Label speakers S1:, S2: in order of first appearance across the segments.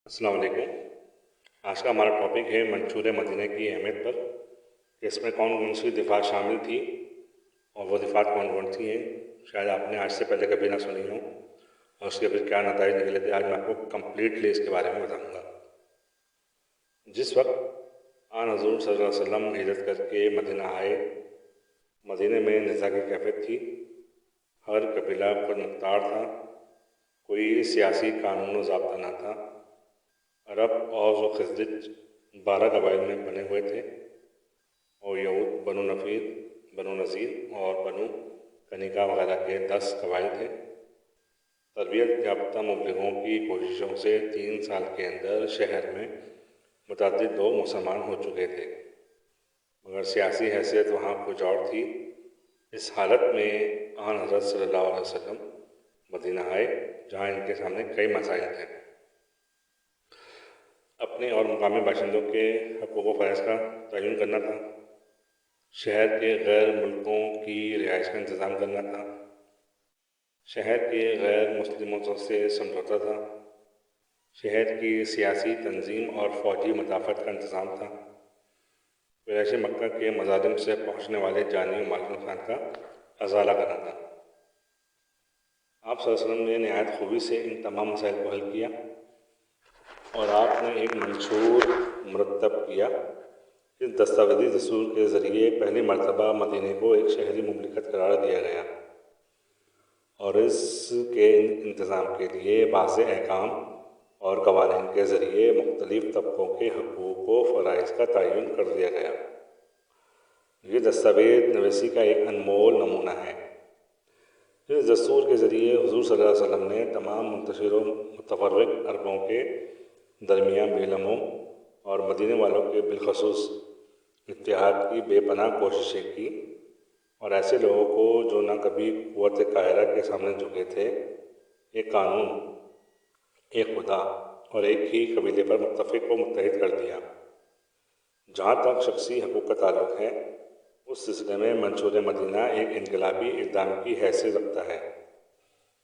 S1: अस्सलाम वालेकुम। आज का हमारा टॉपिक है मंशूर मदीना की अहमियत पर कि इसमें कौन कौन सी दिफ़ात शामिल थी और वो दिफ़ात कौन कौन सी हैं। शायद आपने आज से पहले कभी ना सुनी हो और उसके फिर क्या नताइज निकले थे, आज मैं आपको कम्प्लीटली इसके बारे में बताऊँगा। जिस वक्त आन हज़ूर सल्लल्लाहु अलैहि वसल्लम हिजरत करके मदीना आए, मदीने में निज़ा की कैफियत थी। हर कबीला खुद मुख्तार था, कोई सियासी कानून ज़ाब्ता ना था। अरब और खज़रज 12 कबाइल में बने हुए थे और यहूद बनु नफ़ीर, बनु नज़ीर और बनु कनिका वगैरह के 10 कबाइल थे। तरबियत याफ्ता मुबलिगों की कोशिशों से 3 साल के अंदर शहर में मुतअद्दिद लोग मुसलमान हो चुके थे, मगर सियासी हैसियत वहाँ कुछ और थी। इस हालत में आन हज़रत सल्लल्लाहु अलैहि वसल्लम मदीना आए, जहाँ इनके सामने कई मसाइल थे। अपने और मुकामी बाशिंदों के हकूक़ व फ़राइज़ का तयन करना था, शहर के गैर मुल्कों की रिहाइश का इंतज़ाम करना था, शहर के गैर मुस्लिमों से समझौता था, शहर की सियासी तंजीम और फ़ौजी मदाफ़त का इंतज़ाम था, कुरैश मक्का के मज़ालिम से पहुँचने वाले जानी और माली नुक़सान का अज़ाला करना था। आप सल्लल्लाहु अलैहि वसल्लम ने नहायत खूबी से इन तमाम मसाइल को हल किया और आपने एक मंशूर मुरतब किया। इस दस्तावेज़ी दस्तूर के ज़रिए पहली मरतबा मदीने को एक शहरी मुमलिकत करार दिया गया और इसके इंतज़ाम के लिए वाज़ेह अहकाम और कवानीन के ज़रिए मुख्तलिफ़ तबक़ों के हकूक़ व फ़राइज़ का तयन कर दिया गया। ये दस्तावेज़ नवीसी का एक अनमोल नमूना है। इस दस्तूर के ज़रिए हुज़ूर सल्लल्लाहु अलैहि वसल्लम ने तमाम मुंतशिर व मुतफ़र्रिक़ अरबों के दरमियान बेलमों और मदीने वालों के बिलखसूस इत्तेहाद की बेपनाह कोशिशें की और ऐसे लोगों को जो ना कभी क़ुव्वत काहिरा के सामने झुके थे, एक कानून, एक खुदा और एक ही कबीले पर मुत्तफ़िक़ व मुत्तहिद कर दिया। जहाँ तक शख्सी हकूक़ का ताल्लुक़ है, उस सिलसिले में मंशूर मदीना एक इनकलाबी इक़दाम की हैसियत रखता है,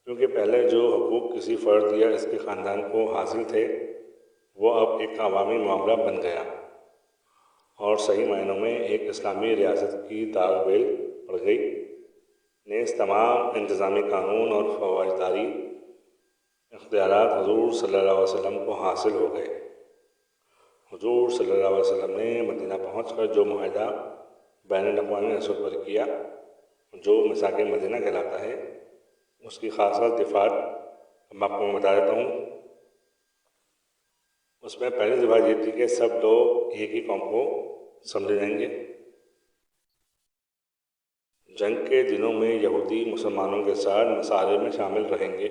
S1: क्योंकि पहले जो हकूक़ किसी फ़र्द या इसके ख़ानदान को हासिल थे, वो अब एक अवामी मामला बन गया और सही मायनों में एक इस्लामी रियासत की दाग बेल पड़ गई। नेज़ तमाम इंतज़ामी कानून और फ़ौजदारी इख्तियारात हुज़ूर सल्लल्लाहु अलैहि वसल्लम को हासिल हो गए। हुज़ूर सल्लल्लाहु अलैहि वसल्लम ने मदीना पहुँचकर जो मुआहदा बैनुल-अक़वामी असर पर किया, जो मिसाक़ मदीना कहलाता है, उसकी ख़ास दिफ़ात मैं आपको बता देता हूँ। उसमें पहली दिफ़ात ये थी कि सब लोग एक ही कौम को समझे जाएंगे। जंग के दिनों में यहूदी मुसलमानों के साथ मसाले में शामिल रहेंगे।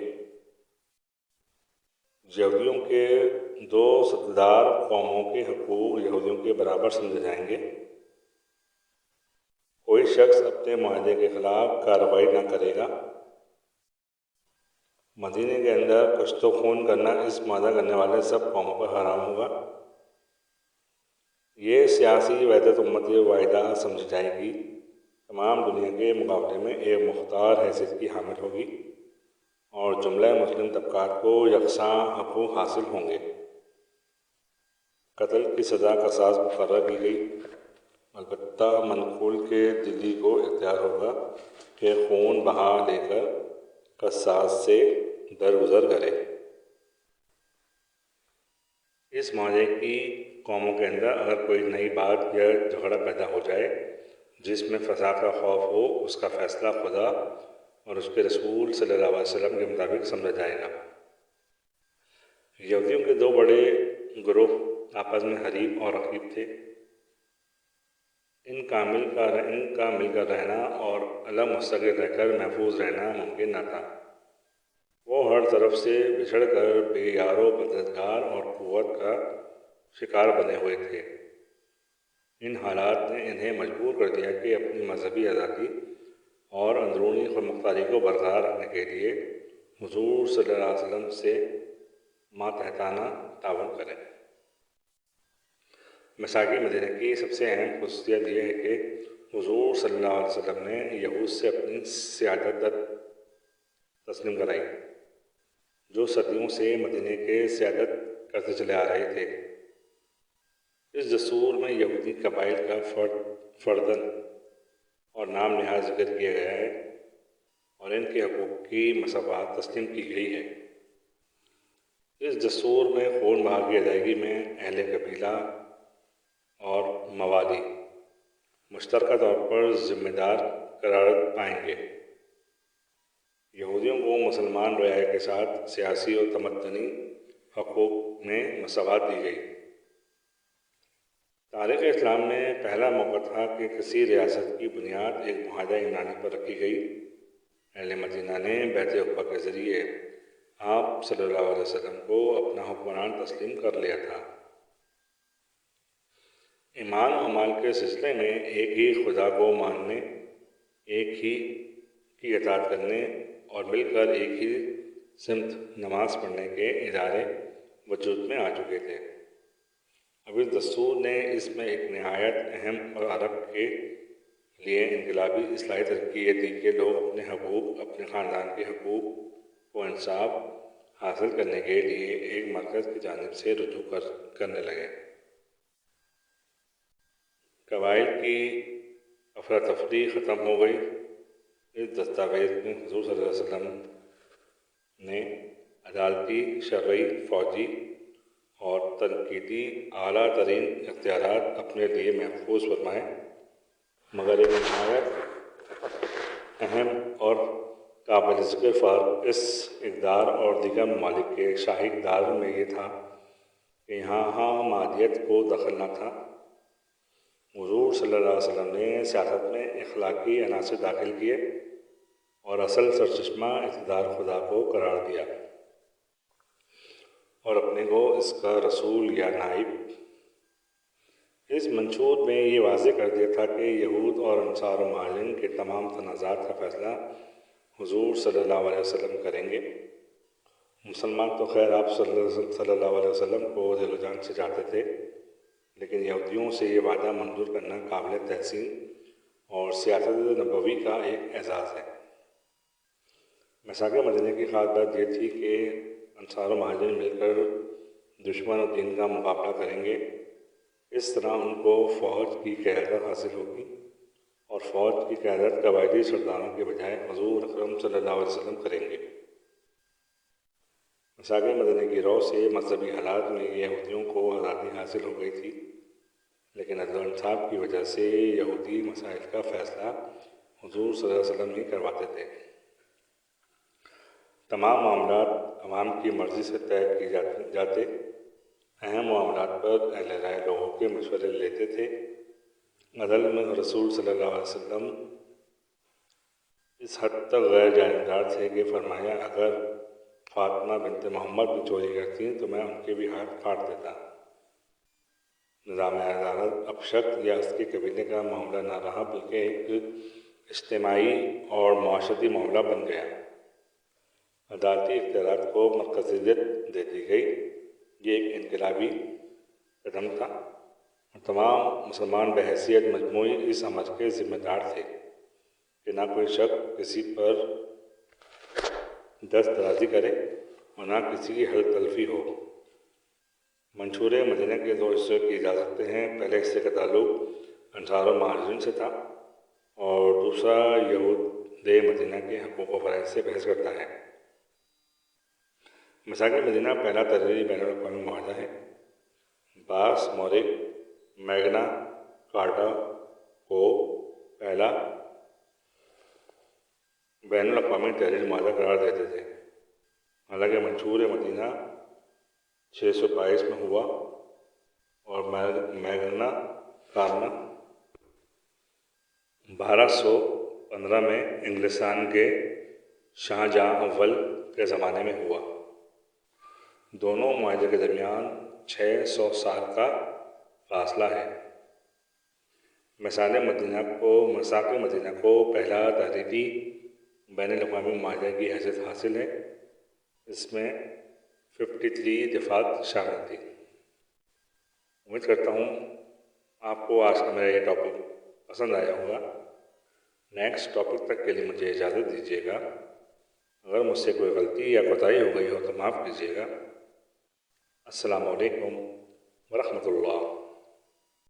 S1: यहूदियों के दो सत्तादार कौमों के हकूक़ यहूदियों के बराबर समझे जाएंगे। कोई शख्स अपने मुआहदे के ख़िलाफ़ कार्रवाई न करेगा। मदीने के अंदर कश्तो खून करना इस मुआहदा करने वाले सब कौमों पर हराम होगा। ये सियासी वहदत उम्मत वाहिदा समझी जाएगी, तमाम दुनिया के मुकाबले में एक मुख्तार हैसियत की हामिल होगी और जुमला मुस्लिम तबक़ात को यकसां हकूक़ हासिल होंगे। कत्ल की सज़ा क़सास मुकर्रर की गई, अलबत्ता मनक़ूल के दिली को इख्तियार होगा कि खून बहा लेकर क़सास से दरगुज़र करे। इस मामले की कौमों के अंदर अगर कोई नई बात या झगड़ा पैदा हो जाए जिसमें फ़साद का खौफ हो, उसका फ़ैसला खुदा और उसके रसूल सल्लल्लाहु अलैहि वसल्लम के मुताबिक समझा जाएगा। यहूदियों के दो बड़े ग्रुप आपस में हरीफ और रकीब थे। इनका मिलकर रहना और अलग मुस्तकिल रहकर महफूज रहना मुमकिन न था। वो हर तरफ से बिछड़ कर बेयारो मददगार और क़ुव्वत का शिकार बने हुए थे। इन हालात ने इन्हें मजबूर कर दिया कि अपनी मजहबी आज़ादी और अंदरूनी खुदमुख्तारी को बरकरार रखने के लिए हुज़ूर सल्लल्लाहु अलैहि वसल्लम से मातहताना तावन करें। मिसाक़ मदीना की सबसे अहम ख़ुसूसियत यह है कि हुज़ूर सल्लल्लाहु अलैहि वसल्लम ने यहूद से अपनी सियादत तस्लीम कराई, जो सदियों से मदीने के सियादत کرتے چلے آ رہے تھے۔ اس دستور میں یہودی قبائل کا فرداً اور نام نہاد ذکر کیا گیا ہے اور ان کے حقوق کی مساوات تسلیم کی گئی ہے۔ اس دستور میں خون بہا کی ادائیگی میں اہل قبیلہ اور موالی مشترکہ طور پر ذمہ دار قرار پائیں گے۔ یہودیوں کو مسلمان رعایا کے ساتھ سیاسی اور تمدنی حقوق میں مساوات دی گئی۔ تاریخ اسلام میں پہلا موقع تھا کہ کسی ریاست کی بنیاد ایک معاہدہ عمرانی پر رکھی گئی۔ اہل مدینہ نے بیعت عقبہ کے ذریعے آپ صلی اللہ علیہ وسلم کو اپنا حکمران تسلیم کر لیا تھا۔ ایمان و عمال کے سلسلے میں ایک ہی خدا کو ماننے، ایک ہی کی اطاعت کرنے اور مل کر ایک ہی سمت نماز پڑھنے کے ادارے وجود میں آ چکے تھے۔ اب اس دستور نے اس میں ایک نہایت اہم اور عرب کے لیے انقلابی اصلاحی ترقی یہ دی کہ لوگ اپنے حقوق، اپنے خاندان کے حقوق کو انصاف حاصل کرنے کے لیے ایک مرکز کی جانب سے رجوع کرنے لگے۔ قبائل کی افراتفری ختم ہو گئی۔ اس دستاویز میں حضور صلی اللہ علیہ وسلم نے عدالتی، شرعی، فوجی اور تنقیدی اعلیٰ ترین اختیارات اپنے لیے محفوظ فرمائے، مگر ایک نہایت اہم اور قابل ذکر فرق اس اقدار اور دیگر ممالک کے شاہی اقدار میں یہ تھا کہ یہاں مادیت کو دخل نہ تھا۔ حضور صلی اللہ علیہ وسلم نے سیاست میں اخلاقی عناصر داخل کیے اور اصل سرچشمہ اقتدار خدا کو قرار دیا اور اپنے کو اس کا رسول یا نائب۔ اس منشور میں یہ واضح کر دیا تھا کہ یہود اور انصار و مہاجرین کے تمام تنازعات کا فیصلہ حضور صلی اللہ علیہ وسلم کریں گے۔ مسلمان تو خیر آپ صلی اللہ علیہ وسلم کو دل و جان سے چاہتے تھے، لیکن یہودیوں سے یہ وعدہ منظور کرنا قابل تحسین اور سیاست نبوی کا ایک اعزاز ہے۔ میثاق مدینہ کی خاص بات یہ تھی کہ انصار و مہاجرین مل کر دشمن و دین کا مقابلہ کریں گے۔ اس طرح ان کو فوج کی قیادت حاصل ہوگی اور فوج کی قیادت قبائلی سرداروں کے بجائے حضور اکرم صلی اللہ علیہ وسلم کریں گے۔ میثاق مدینہ کی رو سے مذہبی حالات میں یہودیوں کو آزادی حاصل ہو گئی تھی، لیکن عدل و انصاف کی وجہ سے یہودی مسائل کا فیصلہ حضور صلی اللہ علیہ وسلم ہی کرواتے تھے۔ تمام معاملات عوام کی مرضی سے طے کیے جاتے۔ اہم معاملات پر اہل رائے لوگوں کے مشورے لیتے تھے۔ عدل میں رسول صلی اللہ علیہ وسلم اس حد تک غیر جانبدار تھے کہ فرمایا اگر فاطمہ بنت محمد بھی چوری کرتی تو میں ان کے بھی ہاتھ کاٹ دیتا۔ نظام عدالت اب شخص یا اس کے قبیلے کا معاملہ نہ رہا بلکہ ایک اجتماعی اور معاشرتی معاملہ بن گیا۔ عدالتی اختیارات کو مرکزیت دے دی گئی۔ یہ ایک انقلابی قدم تھا اور تمام مسلمان بحیثیت مجموعی اس عمل کے ذمہ دار تھے کہ نہ کوئی شخص کسی پر دست درازی کرے اور نہ کسی کی حلف تلفی ہو۔ منشور مدینہ کے دو حصوں کی اجازت ہیں۔ پہلے حصے کا تعلق انصار و مہاجرین سے تھا اور دوسرا یہود مدینہ کے حقوق و فرائض سے بحث کرتا ہے۔ میثاق مدینہ پہلا تحریری بین الاقوامی معاہدہ ہے۔ باس مورک میگنا کارٹا کو پہلا بین الاقوامی تحریری معاہدہ قرار دیتے تھے، حالانکہ منشور مدینہ 622 میں ہوا اور میگنا کارٹا 1215 میں انگلستان کے شاہ جہاں اول کے زمانے میں ہوا۔ دونوں معاہدے کے درمیان 600 سال کا فاصلہ ہے۔ میثاق مدینہ کو پہلا تحریری بین الاقوامی معاہدے کی حیثیت حاصل ہے۔ اس میں 53 دفعات شامل تھی۔ امید کرتا ہوں آپ کو آج کا میرا یہ ٹاپک پسند آیا ہوگا۔ نیکسٹ ٹاپک تک کے لیے مجھے اجازت دیجیے گا۔ اگر مجھ سے کوئی غلطی یا کوتاہی ہو گئی ہو تو معاف کیجیے گا۔ السلام علیکم ورحمۃ اللہ۔